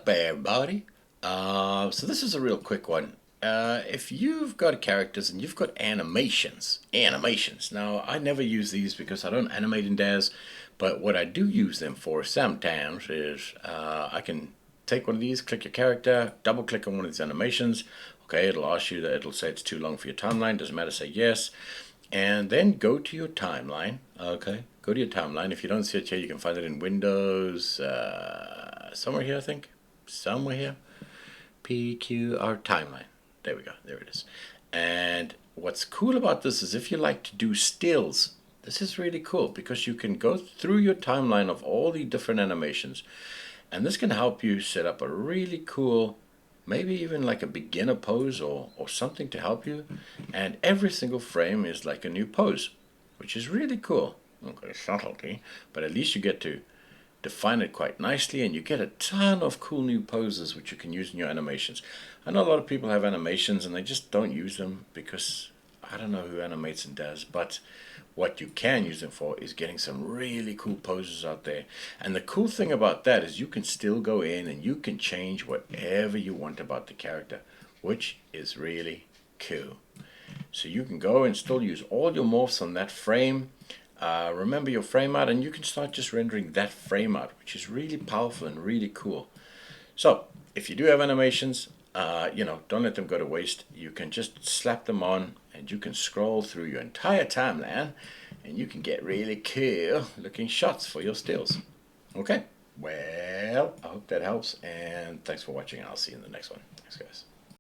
up, everybody? So this is a real quick one. If you've got characters and you've got animations. Now I never use these because I don't animate in DAZ, but what I do use them for sometimes is I can take one of these, click your character, double click on one of these animations. Okay, it'll ask you that it'll say it's too long for your timeline. Doesn't matter, say yes, and then go to your timeline. Okay, go to your timeline. If you don't see it here, you can find it in Windows. Somewhere here, I think. Somewhere here. PQR timeline. There we go. There it is. And what's cool about this is if you like to do stills, this is really cool because you can go through your timeline of all the different animations. And this can help you set up a really cool, maybe even like a beginner pose or something to help you. And every single frame is like a new pose, which is really cool. Okay, subtlety, but at least you get to define it quite nicely and you get a ton of cool new poses which you can use in your animations. I know a lot of people have animations and they just don't use them because I don't know who animates and does, but what you can use them for is getting some really cool poses out there. And the cool thing about that is you can still go in and you can change whatever you want about the character, which is really cool. So you can go and still use all your morphs on that frame. Remember your frame out, and you can start just rendering that frame out, which is really powerful and really cool. So if you do have animations, don't let them go to waste. You can just slap them on and you can scroll through your entire timeline and you can get really cool looking shots for your stills. Okay, well, I hope that helps, and thanks for watching. I'll see you in the next one. Thanks, guys.